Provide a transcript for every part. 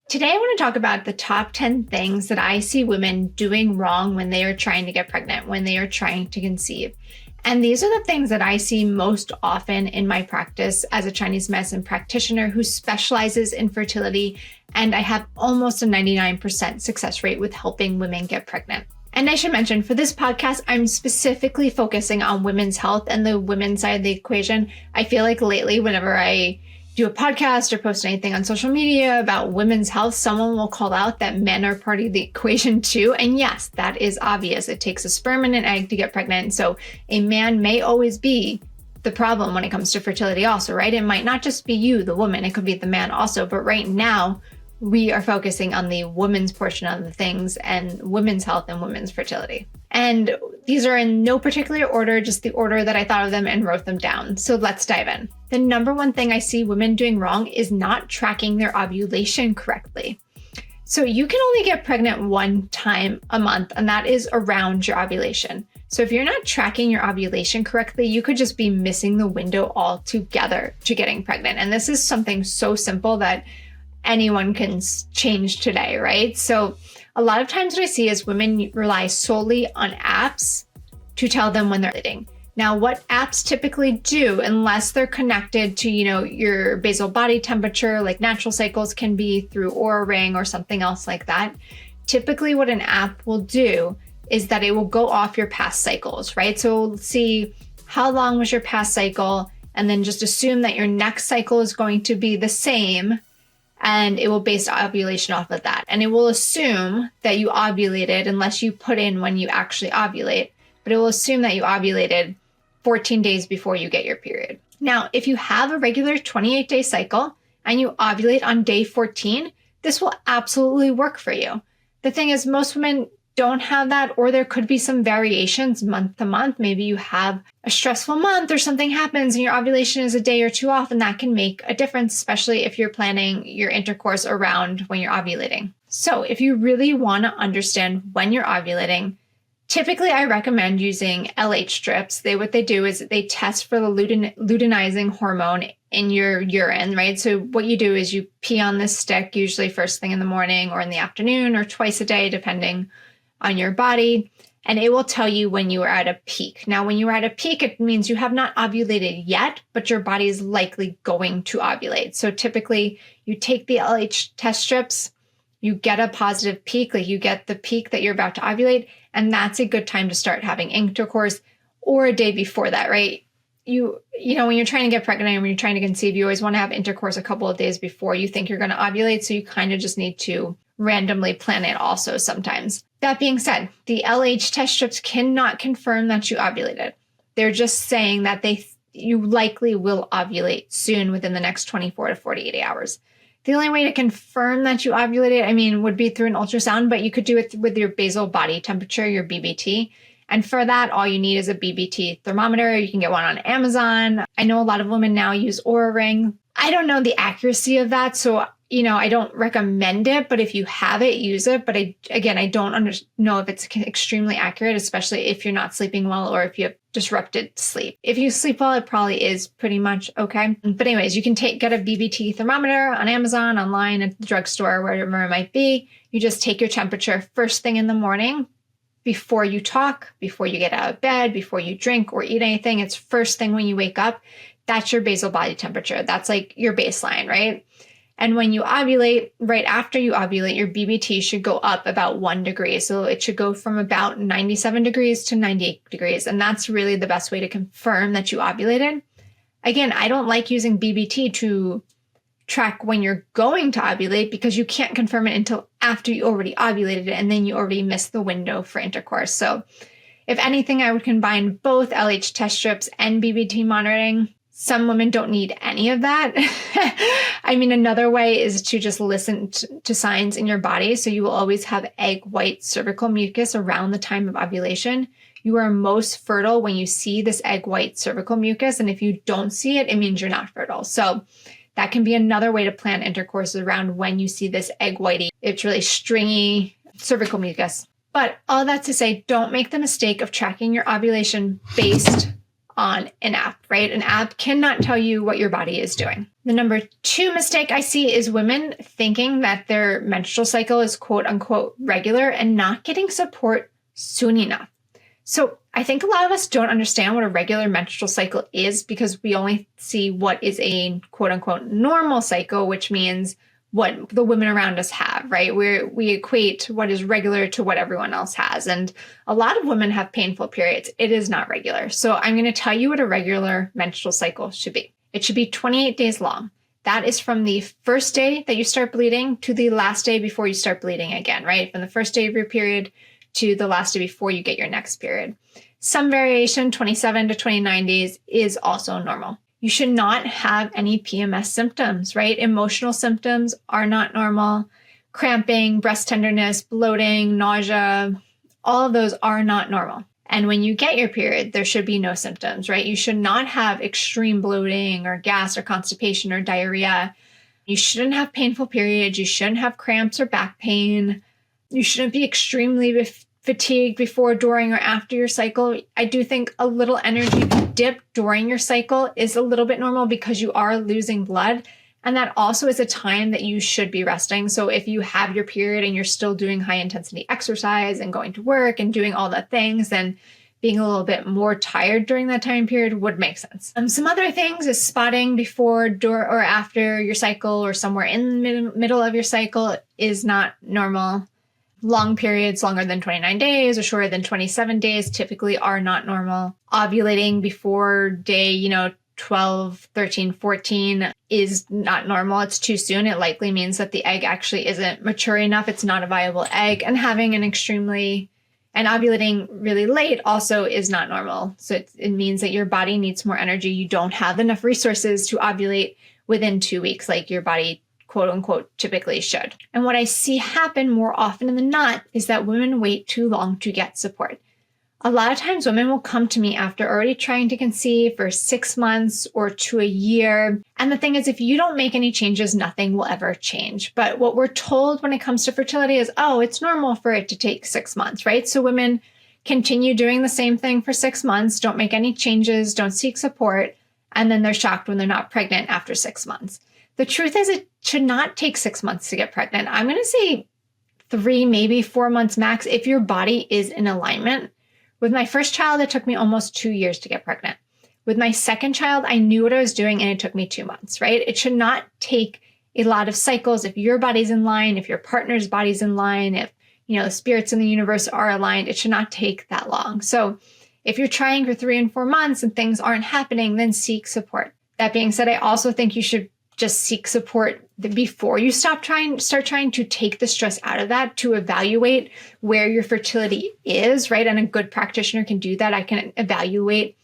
Today, I want to talk about the top 10 things that I see women doing wrong when they are trying to get pregnant, when they are trying to conceive. And these are the things that I see most often in my practice as a Chinese medicine practitioner who specializes in fertility. And I have almost a 99% success rate with helping women get pregnant. And I should mention, for this podcast, I'm specifically focusing on women's health and the women's side of the equation. I feel like lately, whenever I do a podcast or post anything on social media about women's health, someone will call out that men are part of the equation too. And yes, that is obvious. It takes a sperm and an egg to get pregnant. So a man may always be the problem when it comes to fertility also, right? It might not just be you, the woman, it could be the man also. But right now, we are focusing on the women's portion of the things and women's health and women's fertility. And these are in no particular order, just the order that I thought of them and wrote them down. So let's dive in. The number one thing I see women doing wrong is not tracking their ovulation correctly. So you can only get pregnant one time a month, and that is around your ovulation. So if you're not tracking your ovulation correctly, you could just be missing the window altogether to getting pregnant. And this is something so simple that anyone can change today, right? So a lot of times what I see is women rely solely on apps to tell them when they're ovulating. Now, what apps typically do, unless they're connected to, your basal body temperature, like natural cycles can be through Oura Ring or something else like that, typically what an app will do is that it will go off your past cycles, right? So we'll see how long was your past cycle, and then just assume that your next cycle is going to be the same, and it will base ovulation off of that. And it will assume that you ovulated unless you put in when you actually ovulate, but it will assume that you ovulated 14 days before you get your period. Now, if you have a regular 28-day cycle and you ovulate on day 14, this will absolutely work for you. The thing is, most women don't have that, or there could be some variations month to month. Maybe you have a stressful month or something happens and your ovulation is a day or two off, and that can make a difference, especially if you're planning your intercourse around when you're ovulating. So if you really want to understand when you're ovulating, typically I recommend using LH strips. What they do is they test for the luteinizing hormone in your urine, right? So what you do is you pee on this stick, usually first thing in the morning or in the afternoon or twice a day, depending on your body, and it will tell you when you are at a peak. Now, when you're at a peak, it means you have not ovulated yet, but your body is likely going to ovulate. So typically you take the LH test strips, you get a positive peak, like you get the peak that you're about to ovulate, and that's a good time to start having intercourse, or a day before that, right? When you're trying to get pregnant and when you're trying to conceive, you always want to have intercourse a couple of days before you think you're going to ovulate. So you kind of just need to randomly plan it also sometimes. That being said, the LH test strips cannot confirm that you ovulated. They're just saying that you likely will ovulate soon within the next 24 to 48 hours. The only way to confirm that you ovulated, would be through an ultrasound, but you could do it with your basal body temperature, your BBT. And for that, all you need is a BBT thermometer. You can get one on Amazon. I know a lot of women now use Oura Ring. I don't know the accuracy of that, so I don't recommend it, but if you have it, use it. But I don't know if it's extremely accurate, especially if you're not sleeping well or if you have disrupted sleep. If you sleep well, it probably is pretty much okay. But anyways, you can get a BBT thermometer on Amazon, online, at the drugstore, wherever it might be. You just take your temperature first thing in the morning, before you talk, before you get out of bed, before you drink or eat anything. It's first thing when you wake up. That's your basal body temperature. That's like your baseline, right? And when you ovulate, right after you ovulate, your BBT should go up about 1 degree. So it should go from about 97 degrees to 98 degrees. And that's really the best way to confirm that you ovulated. Again, I don't like using BBT to track when you're going to ovulate because you can't confirm it until after you already ovulated it, and then you already missed the window for intercourse. So if anything, I would combine both LH test strips and BBT monitoring. Some women don't need any of that. Another way is to just listen to signs in your body. So you will always have egg white cervical mucus around the time of ovulation. You are most fertile when you see this egg white cervical mucus. And if you don't see it, it means you're not fertile. So that can be another way to plan intercourse around when you see this egg whitey. It's really stringy cervical mucus. But all that to say, don't make the mistake of tracking your ovulation based on an app, right? An app cannot tell you what your body is doing. The number 2 mistake I see is women thinking that their menstrual cycle is quote unquote regular and not getting support soon enough. So I think a lot of us don't understand what a regular menstrual cycle is because we only see what is a quote unquote normal cycle, which means what the women around us have, right? We equate what is regular to what everyone else has. And a lot of women have painful periods. It is not regular. So I'm going to tell you what a regular menstrual cycle should be. It should be 28 days long. That is from the first day that you start bleeding to the last day before you start bleeding again, right? From the first day of your period to the last day before you get your next period. Some variation, 27 to 29 days, is also normal. You should not have any PMS symptoms, right? Emotional symptoms are not normal. Cramping, breast tenderness, bloating, nausea, all of those are not normal. And when you get your period, there should be no symptoms, right? You should not have extreme bloating or gas or constipation or diarrhea. You shouldn't have painful periods. You shouldn't have cramps or back pain. You shouldn't be extremely fatigued before, during, or after your cycle. I do think a little energy dip during your cycle is a little bit normal because you are losing blood. And that also is a time that you should be resting. So if you have your period and you're still doing high intensity exercise and going to work and doing all the things, then being a little bit more tired during that time period would make sense. Some other things is spotting before, during, or after your cycle, or somewhere in the middle of your cycle is not normal. Long periods longer than 29 days or shorter than 27 days typically are not normal. Ovulating before day, 12, 13, 14 is not normal. It's too soon. It likely means that the egg actually isn't mature enough. It's not a viable egg. And having and ovulating really late also is not normal. So it means that your body needs more energy. You don't have enough resources to ovulate within 2 weeks like your body quote unquote typically should. And what I see happen more often than not is that women wait too long to get support. A lot of times women will come to me after already trying to conceive for 6 months or to a year. And the thing is, if you don't make any changes, nothing will ever change. But what we're told when it comes to fertility is, oh, it's normal for it to take 6 months, right? So women continue doing the same thing for 6 months, don't make any changes, don't seek support, and then they're shocked when they're not pregnant after 6 months. The truth is, it should not take 6 months to get pregnant. I'm going to say 3, maybe 4 months max if your body is in alignment. With my first child, it took me almost 2 years to get pregnant. With my second child, I knew what I was doing and it took me 2 months, right? It should not take a lot of cycles if your body's in line, if your partner's body's in line, if the spirits in the universe are aligned. It should not take that long. So if you're trying for 3 and 4 months and things aren't happening, then seek support. That being said, I also think you should just seek support before you start trying to take the stress out of that, to evaluate where your fertility is, right? And a good practitioner can do that. I can evaluate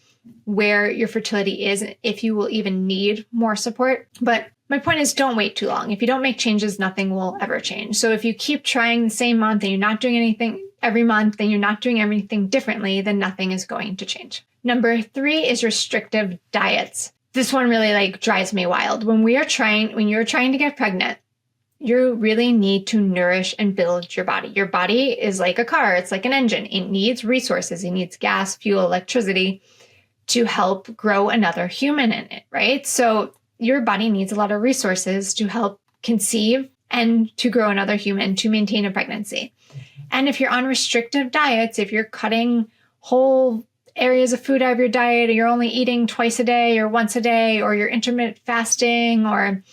where your fertility is and if you will even need more support. But my point is, don't wait too long. If you don't make changes, nothing will ever change. So if you keep trying the same month and you're not doing anything every month, and you're not doing everything differently, then nothing is going to change. Number 3 is restrictive diets. This one really drives me wild. When you're trying to get pregnant, you really need to nourish and build your body. Your body is like a car. It's like an engine. It needs resources. It needs gas, fuel, electricity to help grow another human in it, right? So your body needs a lot of resources to help conceive and to grow another human, to maintain a pregnancy. And if you're on restrictive diets, if you're cutting whole areas of food out of your diet, or you're only eating twice a day or once a day, or you're intermittent fasting, or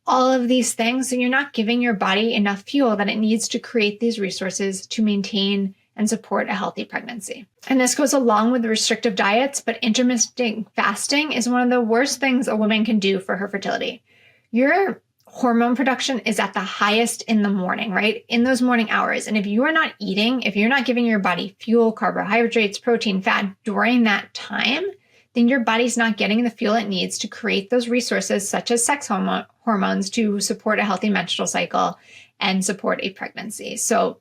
all of these things, and you're not giving your body enough fuel that it needs to create these resources to maintain and support a healthy pregnancy. And this goes along with the restrictive diets, but intermittent fasting is one of the worst things a woman can do for her fertility. Your hormone production is at the highest in the morning, right? In those morning hours. And if you are not eating, if you're not giving your body fuel, carbohydrates, protein, fat during that time, then your body's not getting the fuel it needs to create those resources such as sex hormones to support a healthy menstrual cycle and support a pregnancy. So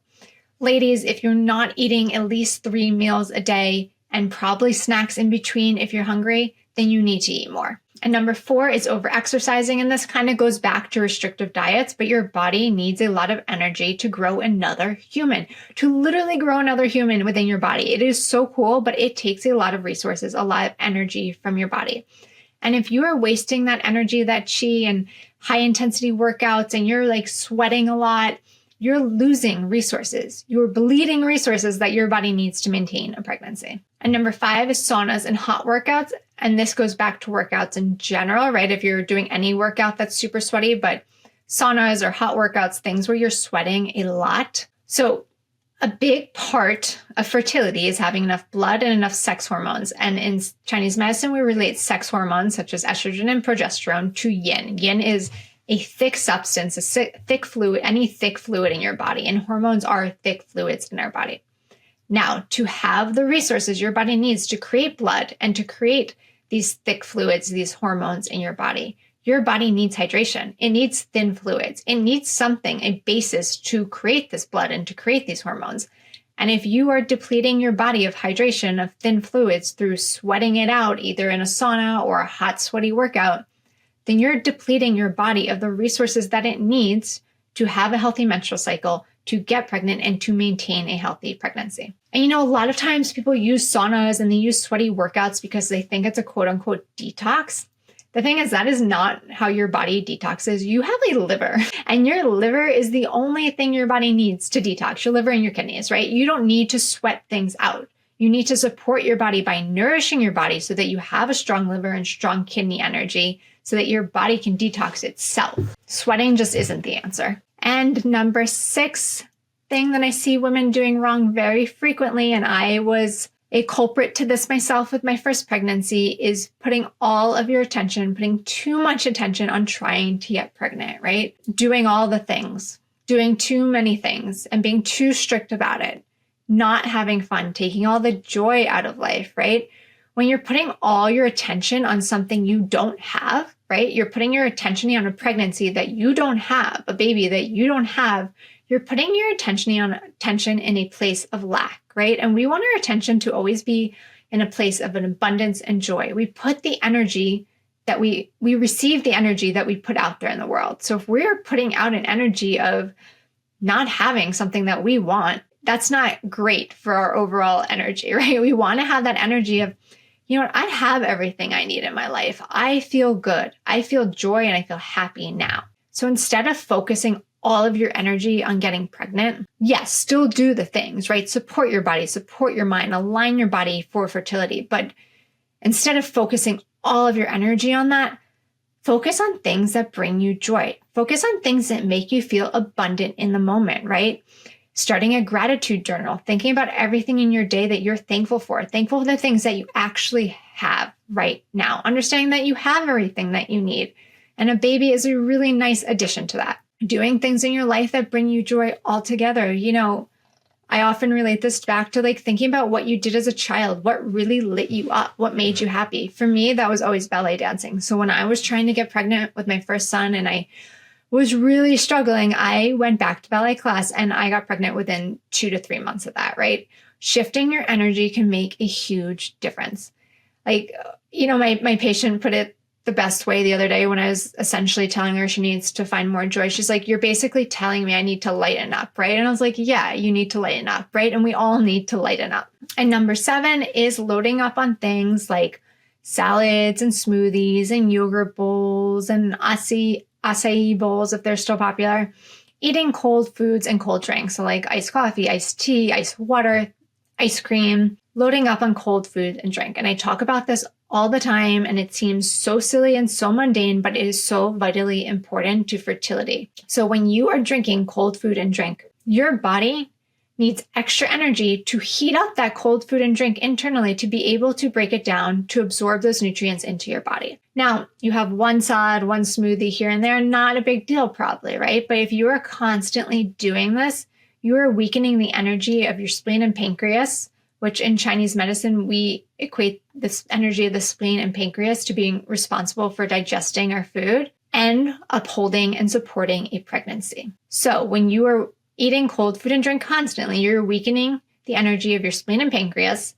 ladies, if you're not eating at least 3 meals a day and probably snacks in between if you're hungry, then you need to eat more. And number 4 is overexercising. And this kind of goes back to restrictive diets, but your body needs a lot of energy to grow another human, to literally grow another human within your body. It is so cool, but it takes a lot of resources, a lot of energy from your body. And if you are wasting that energy, that chi and high intensity workouts, and you're like sweating a lot, you're losing resources. You're bleeding resources that your body needs to maintain a pregnancy. And number 5 is saunas and hot workouts. And this goes back to workouts in general, right? If you're doing any workout that's super sweaty, but saunas or hot workouts, things where you're sweating a lot. So a big part of fertility is having enough blood and enough sex hormones. And in Chinese medicine, we relate sex hormones such as estrogen and progesterone to yin. Yin is a thick substance, a thick fluid, any thick fluid in your body. And hormones are thick fluids in our body. Now, to have the resources your body needs to create blood and to create these thick fluids, these hormones in your body needs hydration. It needs thin fluids. It needs something, a basis to create this blood and to create these hormones. And if you are depleting your body of hydration, of thin fluids through sweating it out, either in a sauna or a hot, sweaty workout, then you're depleting your body of the resources that it needs to have a healthy menstrual cycle, to get pregnant, and to maintain a healthy pregnancy. And a lot of times people use saunas and they use sweaty workouts because they think it's a quote unquote detox. The thing is, that is not how your body detoxes. You have a liver, and your liver is the only thing your body needs to detox, your liver and your kidneys, right? You don't need to sweat things out. You need to support your body by nourishing your body so that you have a strong liver and strong kidney energy so that your body can detox itself. Sweating just isn't the answer. And number 6 thing that I see women doing wrong very frequently, and I was a culprit to this myself with my first pregnancy, is putting all of your attention, putting too much attention on trying to get pregnant, right? Doing all the things, doing too many things and being too strict about it, not having fun, taking all the joy out of life, right? When you're putting all your attention on something you don't have, right? You're putting your attention on a pregnancy that you don't have, a baby that you don't have. You're putting your attention in a place of lack, right? And we want our attention to always be in a place of an abundance and joy. We put the energy that we receive the energy that we put out there in the world. So if we're putting out an energy of not having something that we want, that's not great for our overall energy, right? We want to have that energy of, I have everything I need in my life. I feel good. I feel joy and I feel happy now. So instead of focusing all of your energy on getting pregnant, yes, still do the things, right? Support your body, support your mind, align your body for fertility. But instead of focusing all of your energy on that, focus on things that bring you joy. Focus on things that make you feel abundant in the moment, right? Starting a gratitude journal, thinking about everything in your day that you're thankful for the things that you actually have right now, understanding that you have everything that you need. And a baby is a really nice addition to that. Doing things in your life that bring you joy altogether. I often relate this back to thinking about what you did as a child, what really lit you up, what made you happy. For me, that was always ballet dancing. So when I was trying to get pregnant with my first son and I was really struggling, I went back to ballet class and I got pregnant within 2 to 3 months of that, right? Shifting your energy can make a huge difference. My patient put it the best way the other day when I was essentially telling her she needs to find more joy. She's like, you're basically telling me I need to lighten up, right? And I was like, yeah, you need to lighten up, right? And we all need to lighten up. And number 7 is loading up on things like salads and smoothies and yogurt bowls and acai bowls, if they're still popular, eating cold foods and cold drinks. So like iced coffee, iced tea, iced water, ice cream, loading up on cold food and drink. And I talk about this all the time, and it seems so silly and so mundane, but it is so vitally important to fertility. So when you are drinking cold food and drink, your body needs extra energy to heat up that cold food and drink internally to be able to break it down, to absorb those nutrients into your body. Now, you have one salad, one smoothie here and there, not a big deal probably, right? But if you are constantly doing this, you are weakening the energy of your spleen and pancreas, which in Chinese medicine, we equate this energy of the spleen and pancreas to being responsible for digesting our food and upholding and supporting a pregnancy. So when you are eating cold food and drink constantly, you're weakening the energy of your spleen and pancreas,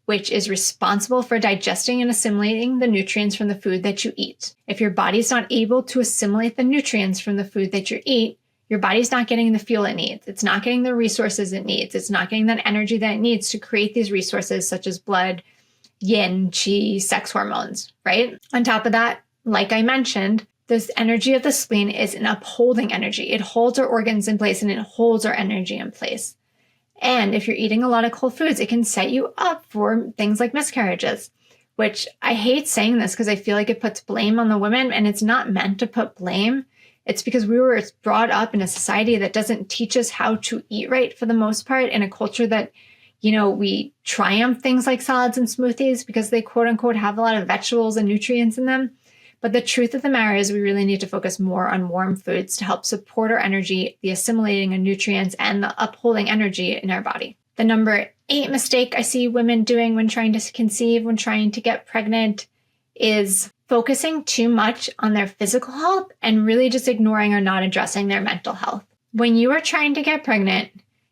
which is responsible for digesting and assimilating the nutrients from the food that you eat. If your body's not able to assimilate the nutrients from the food that you eat, your body's not getting the fuel it needs. It's not getting the resources it needs. It's not getting that energy that it needs to create these resources such as blood, yin, qi, sex hormones, right? On top of that, like I mentioned, this energy of the spleen is an upholding energy. It holds our organs in place and it holds our energy in place. And if you're eating a lot of cold foods, it can set you up for things like miscarriages, which I hate saying this because I feel like it puts blame on the women, and it's not meant to put blame. It's because we were brought up in a society that doesn't teach us how to eat right for the most part, in a culture that, we triumph things like salads and smoothies because they quote unquote have a lot of vegetables and nutrients in them. But the truth of the matter is we really need to focus more on warm foods to help support our energy, the assimilating of nutrients, and the upholding energy in our body. The number 8 mistake I see women doing when trying to conceive, when trying to get pregnant, is focusing too much on their physical health and really just ignoring or not addressing their mental health. When you are trying to get pregnant,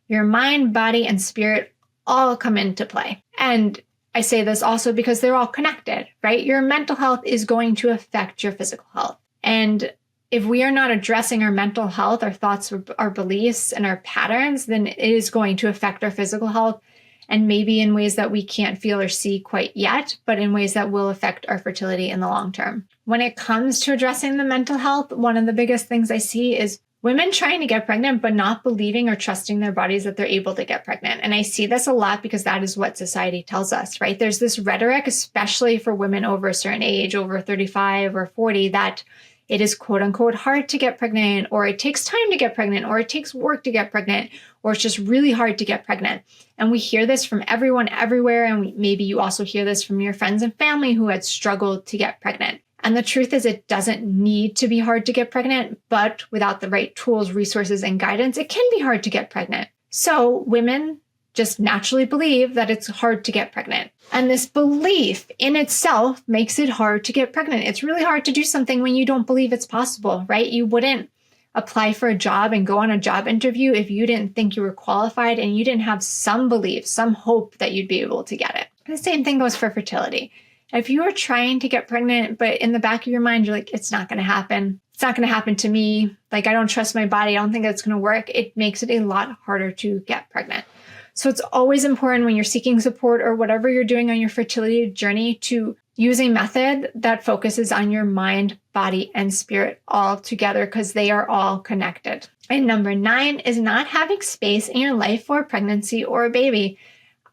your mind, body, and spirit all come into play. And I say this also because they're all connected, right? Your mental health is going to affect your physical health. And if we are not addressing our mental health, our thoughts, our beliefs, and our patterns, then it is going to affect our physical health, and maybe in ways that we can't feel or see quite yet, but in ways that will affect our fertility in the long term. When it comes to addressing the mental health, one of the biggest things I see is women trying to get pregnant, but not believing or trusting their bodies that they're able to get pregnant. And I see this a lot because that is what society tells us, right? There's this rhetoric, especially for women over a certain age, over 35 or 40, that it is quote unquote hard to get pregnant, or it takes time to get pregnant, or it takes work to get pregnant, or it's just really hard to get pregnant. And we hear this from everyone everywhere. And maybe you also hear this from your friends and family who had struggled to get pregnant. And the truth is, it doesn't need to be hard to get pregnant, but without the right tools, resources, and guidance, it can be hard to get pregnant. So women just naturally believe that it's hard to get pregnant. And this belief in itself makes it hard to get pregnant. It's really hard to do something when you don't believe it's possible, right? You wouldn't apply for a job and go on a job interview if you didn't think you were qualified and you didn't have some belief, some hope that you'd be able to get it. And the same thing goes for fertility. If you are trying to get pregnant, but in the back of your mind, you're like, it's not going to happen. It's not going to happen to me. Like, I don't trust my body. I don't think it's going to work. It makes it a lot harder to get pregnant. So it's always important when you're seeking support or whatever you're doing on your fertility journey to use a method that focuses on your mind, body, and spirit all together, because they are all connected. And number 9 is not having space in your life for a pregnancy or a baby.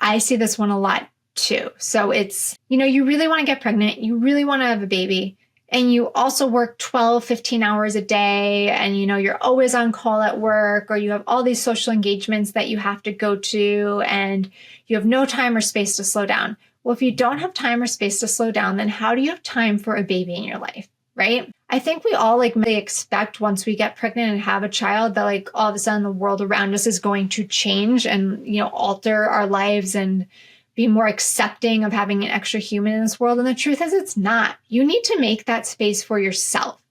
I see this one a lot too. So it's, you really want to get pregnant, you really want to have a baby, and you also work 12, 15 hours a day, and you're always on call at work, or you have all these social engagements that you have to go to, and you have no time or space to slow down. Well, if you don't have time or space to slow down, then how do you have time for a baby in your life, right? I think we all really expect once we get pregnant and have a child that all of a sudden the world around us is going to change and, alter our lives and be more accepting of having an extra human in this world. And the truth is, it's not. You need to make that space for yourself.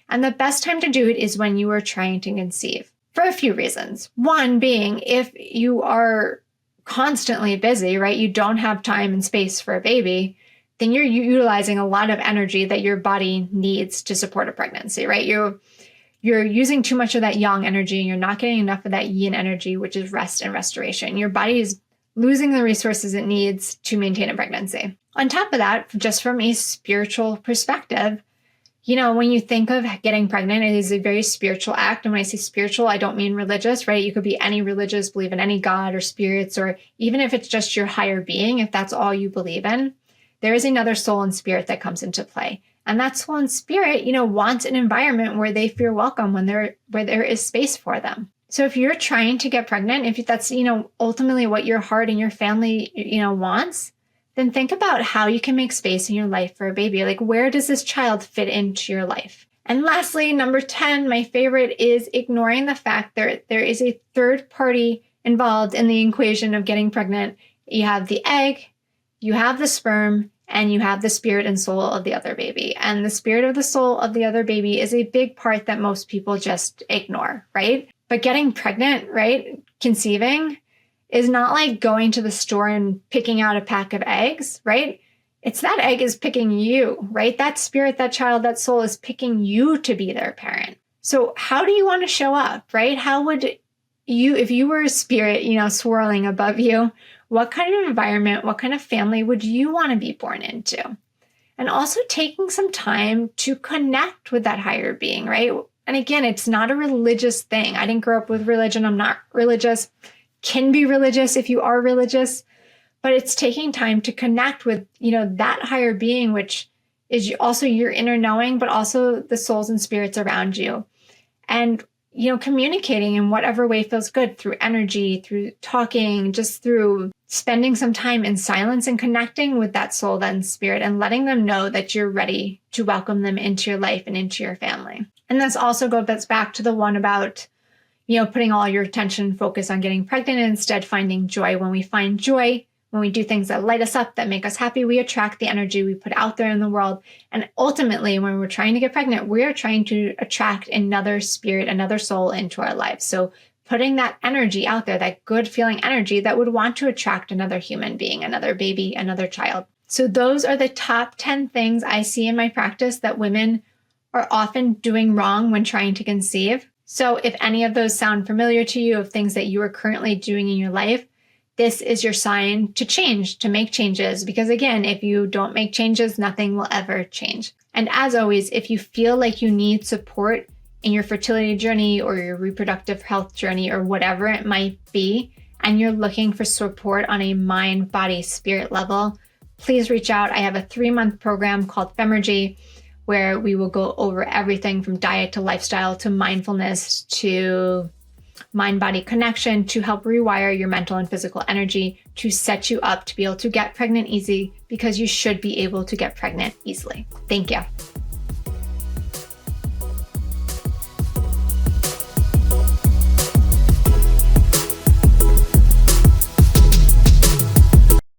And the best time to do it is when you are trying to conceive, for a few reasons. One being, if you are constantly busy, right? You don't have time and space for a baby, then you're utilizing a lot of energy that your body needs to support a pregnancy, right? You're using too much of that yang energy, and you're not getting enough of that yin energy, which is rest and restoration. Your body is losing the resources it needs to maintain a pregnancy. On top of that, just from a spiritual perspective, when you think of getting pregnant, it is a very spiritual act. And when I say spiritual, I don't mean religious, right? You could be any religious, believe in any God or spirits, or even if it's just your higher being, if that's all you believe in, there is another soul and spirit that comes into play. And that soul and spirit, wants an environment where they feel welcome, where there is space for them. So if you're trying to get pregnant, if that's, ultimately what your heart and your family, wants, then think about how you can make space in your life for a baby. Where does this child fit into your life? And lastly, number 10, my favorite, is ignoring the fact that there is a third party involved in the equation of getting pregnant. You have the egg, you have the sperm, and you have the spirit and soul of the other baby. And the spirit of the soul of the other baby is a big part that most people just ignore, right? But getting pregnant, right, conceiving, is not like going to the store and picking out a pack of eggs, right? It's that egg is picking you, right? That spirit, that child, that soul is picking you to be their parent. So how do you want to show up, right? How would you, if you were a spirit, swirling above you, what kind of environment, what kind of family would you want to be born into? And also taking some time to connect with that higher being, right? And again, it's not a religious thing. I didn't grow up with religion. I'm not religious. Can be religious if you are religious, but it's taking time to connect with, that higher being, which is also your inner knowing, but also the souls and spirits around you. And, communicating in whatever way feels good, through energy, through talking, just through spending some time in silence and connecting with that soul and spirit and letting them know that you're ready to welcome them into your life and into your family. And this also goes back to the one about, putting all your attention and focus on getting pregnant and instead finding joy. When we find joy, when we do things that light us up, that make us happy, we attract the energy we put out there in the world. And ultimately, when we're trying to get pregnant, we are trying to attract another spirit, another soul into our lives. So putting that energy out there, that good feeling energy that would want to attract another human being, another baby, another child. So those are the top 10 things I see in my practice that women are often doing wrong when trying to conceive. So if any of those sound familiar to you, of things that you are currently doing in your life, this is your sign to change, to make changes. Because again, if you don't make changes, nothing will ever change. And as always, if you feel like you need support in your fertility journey or your reproductive health journey or whatever it might be, and you're looking for support on a mind, body, spirit level, please reach out. I have a 3-month program called Femergy, where we will go over everything from diet to lifestyle to mindfulness to mind-body connection to help rewire your mental and physical energy to set you up to be able to get pregnant easy, because you should be able to get pregnant easily. Thank you.